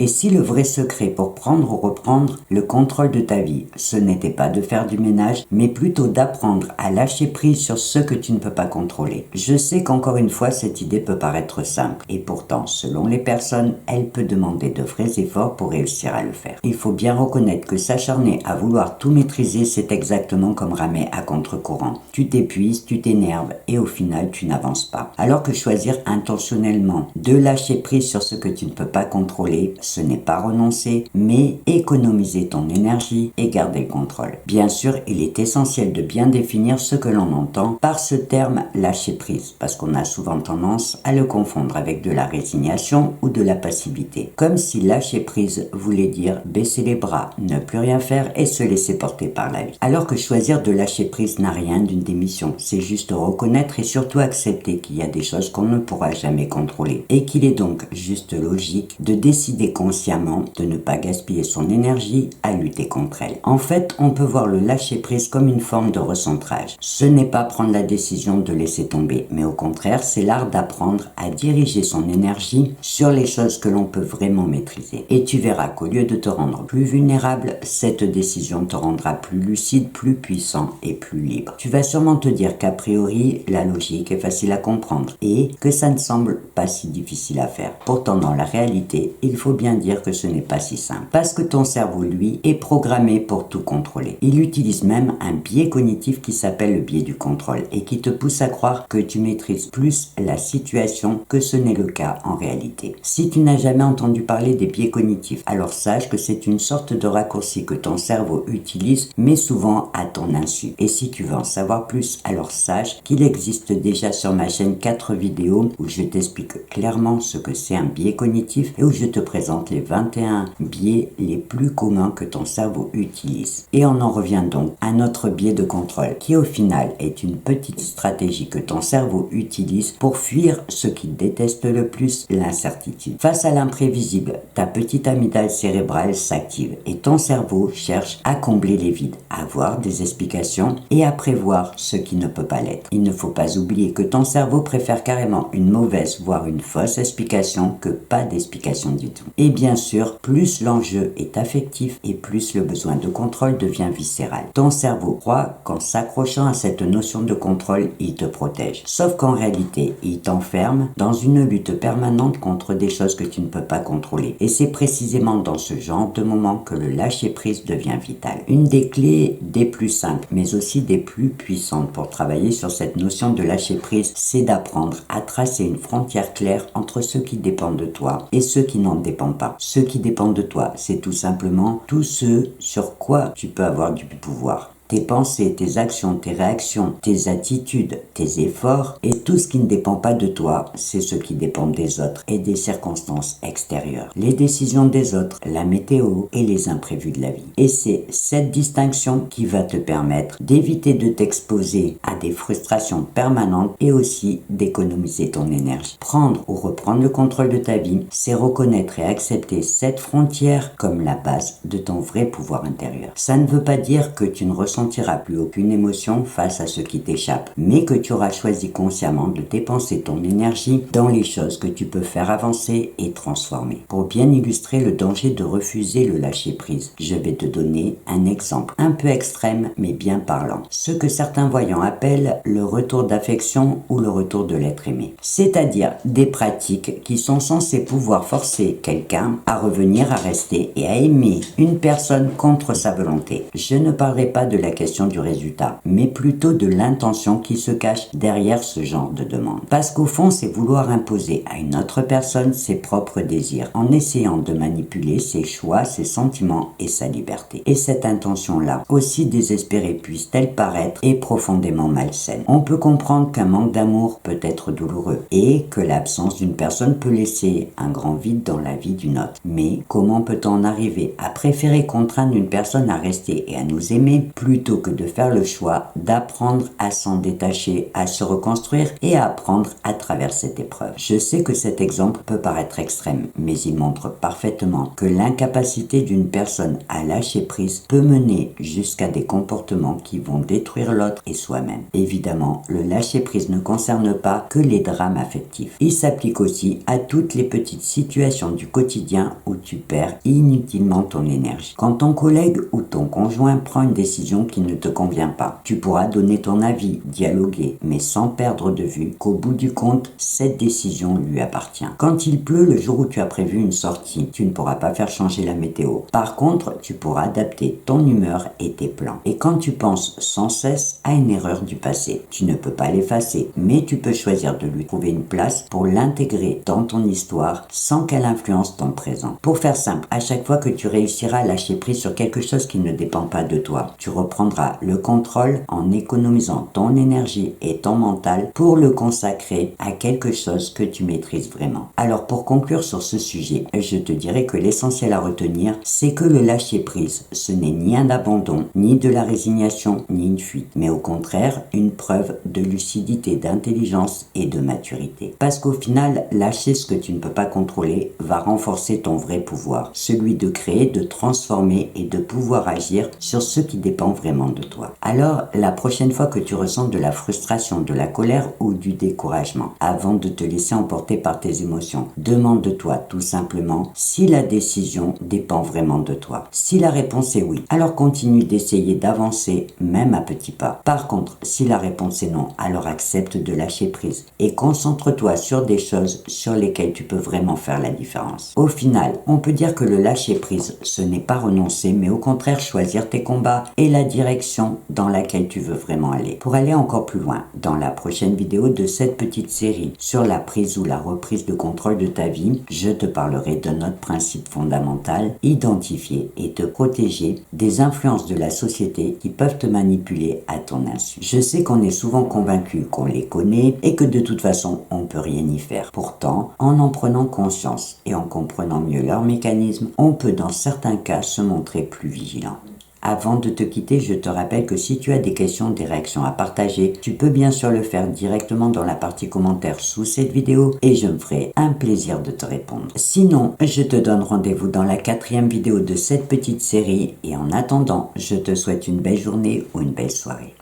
Et si le vrai secret pour prendre ou reprendre le contrôle de ta vie, ce n'était pas de faire du ménage, mais plutôt d'apprendre à lâcher prise sur ce que tu ne peux pas contrôler. Je sais qu'encore une fois, cette idée peut paraître simple, et pourtant, selon les personnes, elle peut demander de vrais efforts pour réussir à le faire. Il faut bien reconnaître que s'acharner à vouloir tout maîtriser, c'est exactement comme ramer à contre-courant. Tu t'épuises, tu t'énerves, et au final, tu n'avances pas. Alors que choisir intentionnellement de lâcher prise sur ce que tu ne peux pas contrôler, ce n'est pas renoncer, mais économiser ton énergie et garder le contrôle. Bien sûr, il est essentiel de bien définir ce que l'on entend par ce terme lâcher prise, parce qu'on a souvent tendance à le confondre avec de la résignation ou de la passivité. Comme si lâcher prise voulait dire baisser les bras, ne plus rien faire et se laisser porter par la vie. Alors que choisir de lâcher prise n'a rien d'une démission, c'est juste reconnaître et surtout accepter qu'il y a des choses qu'on ne pourra jamais contrôler et qu'il est donc juste logique de décider consciemment de ne pas gaspiller son énergie à lutter contre elle. En fait, on peut voir le lâcher prise comme une forme de recentrage. Ce n'est pas prendre la décision de laisser tomber, mais au contraire, c'est l'art d'apprendre à diriger son énergie sur les choses que l'on peut vraiment maîtriser. Et tu verras qu'au lieu de te rendre plus vulnérable, cette décision te rendra plus lucide, plus puissant et plus libre. Tu vas sûrement te dire qu'a priori, la logique est facile à comprendre et que ça ne semble pas si difficile à faire. Pourtant, dans la réalité, il faut bien dire que ce n'est pas si simple. Parce que ton cerveau, lui, est programmé pour tout contrôler. Il utilise même un biais cognitif qui s'appelle le biais du contrôle et qui te pousse à croire que tu maîtrises plus la situation que ce n'est le cas en réalité. Si tu n'as jamais entendu parler des biais cognitifs, alors sache que c'est une sorte de raccourci que ton cerveau utilise, mais souvent à ton insu. Et si tu veux en savoir plus, alors sache qu'il existe déjà sur ma chaîne 4 vidéos où je t'explique clairement ce que c'est un biais cognitif et où je te présente les 21 biais les plus communs que ton cerveau utilise. Et on en revient donc à notre biais de contrôle, qui au final est une petite stratégie que ton cerveau utilise pour fuir ce qu'il déteste le plus, l'incertitude. Face à l'imprévisible, ta petite amygdale cérébrale s'active et ton cerveau cherche à combler les vides, à avoir des explications et à prévoir ce qui ne peut pas l'être. Il ne faut pas oublier que ton cerveau préfère carrément une mauvaise, voire une fausse explication que pas d'explication du tout. Et bien sûr, plus l'enjeu est affectif et plus le besoin de contrôle devient viscéral. Ton cerveau croit qu'en s'accrochant à cette notion de contrôle, il te protège. Sauf qu'en réalité, il t'enferme dans une lutte permanente contre des choses que tu ne peux pas contrôler. Et c'est précisément dans ce genre de moment que le lâcher-prise devient vital. Une des clés des plus simples, mais aussi des plus puissantes pour travailler sur cette notion de lâcher-prise, c'est d'apprendre à tracer une frontière claire entre ce qui dépend de toi et ce qui n'en dépend pas. Ce qui dépend de toi, c'est tout simplement tout ce sur quoi tu peux avoir du pouvoir. Tes pensées, tes actions, tes réactions, tes attitudes, tes efforts et tout ce qui ne dépend pas de toi, c'est ce qui dépend des autres et des circonstances extérieures. Les décisions des autres, la météo et les imprévus de la vie. Et c'est cette distinction qui va te permettre d'éviter de t'exposer à des frustrations permanentes et aussi d'économiser ton énergie. Prendre ou reprendre le contrôle de ta vie, c'est reconnaître et accepter cette frontière comme la base de ton vrai pouvoir intérieur. Ça ne veut pas dire que tu ne ressentiras plus aucune émotion face à ce qui t'échappe, mais que tu auras choisi consciemment de dépenser ton énergie dans les choses que tu peux faire avancer et transformer. Pour bien illustrer le danger de refuser le lâcher-prise, je vais te donner un exemple un peu extrême mais bien parlant. Ce que certains voyants appellent le retour d'affection ou le retour de l'être aimé. C'est-à-dire des pratiques qui sont censées pouvoir forcer quelqu'un à revenir, à rester et à aimer une personne contre sa volonté. Je ne parlerai pas de la question du résultat, mais plutôt de l'intention qui se cache derrière ce genre de demande. Parce qu'au fond, c'est vouloir imposer à une autre personne ses propres désirs, en essayant de manipuler ses choix, ses sentiments et sa liberté. Et cette intention-là, aussi désespérée puisse-t-elle paraître, est profondément malsaine. On peut comprendre qu'un manque d'amour peut être douloureux, et que l'absence d'une personne peut laisser un grand vide dans la vie d'une autre. Mais comment peut-on en arriver à préférer contraindre une personne à rester et à nous aimer plutôt que de faire le choix d'apprendre à s'en détacher, à se reconstruire et à apprendre à travers cette épreuve. Je sais que cet exemple peut paraître extrême, mais il montre parfaitement que l'incapacité d'une personne à lâcher prise peut mener jusqu'à des comportements qui vont détruire l'autre et soi-même. Évidemment, le lâcher prise ne concerne pas que les drames affectifs. Il s'applique aussi à toutes les petites situations du quotidien où tu perds inutilement ton énergie. Quand ton collègue ou ton conjoint prend une décision qui ne te convient pas, tu pourras donner ton avis, dialoguer, mais sans perdre de vue qu'au bout du compte, cette décision lui appartient. Quand il pleut le jour où tu as prévu une sortie, tu ne pourras pas faire changer la météo. Par contre, tu pourras adapter ton humeur et tes plans. Et quand tu penses sans cesse à une erreur du passé, tu ne peux pas l'effacer, mais tu peux choisir de lui trouver une place pour l'intégrer dans ton histoire sans qu'elle influence ton présent. Pour faire simple, à chaque fois que tu réussiras à lâcher prise sur quelque chose qui ne dépend pas de toi, tu reprendras le contrôle en économisant ton énergie et ton mental pour le consacrer à quelque chose que tu maîtrises vraiment. Alors pour conclure sur ce sujet, je te dirais que l'essentiel à retenir, c'est que le lâcher prise, ce n'est ni un abandon, ni de la résignation, ni une fuite, mais au contraire, une preuve de lucidité, d'intelligence et de maturité. Parce qu'au final, lâcher ce que tu ne peux pas contrôler va renforcer ton vrai pouvoir, celui de créer, de transformer et de pouvoir agir sur ce qui dépend vraiment de toi. Alors, la prochaine fois que tu ressens de la frustration, de la colère ou du découragement, avant de te laisser emporter par tes émotions, demande-toi tout simplement si la décision dépend vraiment de toi. Si la réponse est oui, alors continue d'essayer d'avancer, même à petits pas. Par contre, si la réponse est non, alors accepte de lâcher prise et concentre-toi sur des choses sur lesquelles tu peux vraiment faire la différence. Au final, on peut dire que le lâcher prise, ce n'est pas renoncer, mais au contraire choisir tes combats et la direction dans laquelle tu veux vraiment aller. Pour aller encore plus loin, dans la prochaine vidéo de cette petite série sur la prise ou la reprise de contrôle de ta vie, je te parlerai de notre principe fondamental, identifier et te protéger des influences de la société qui peuvent te manipuler à ton insu. Je sais qu'on est souvent convaincu qu'on les connaît et que de toute façon on peut rien y faire. Pourtant, en prenant conscience et en comprenant mieux leurs mécanismes, on peut dans certains cas se montrer plus vigilant. Avant de te quitter, je te rappelle que si tu as des questions, des réactions à partager, tu peux bien sûr le faire directement dans la partie commentaires sous cette vidéo et je me ferai un plaisir de te répondre. Sinon, je te donne rendez-vous dans la 4e vidéo de cette petite série et en attendant, je te souhaite une belle journée ou une belle soirée.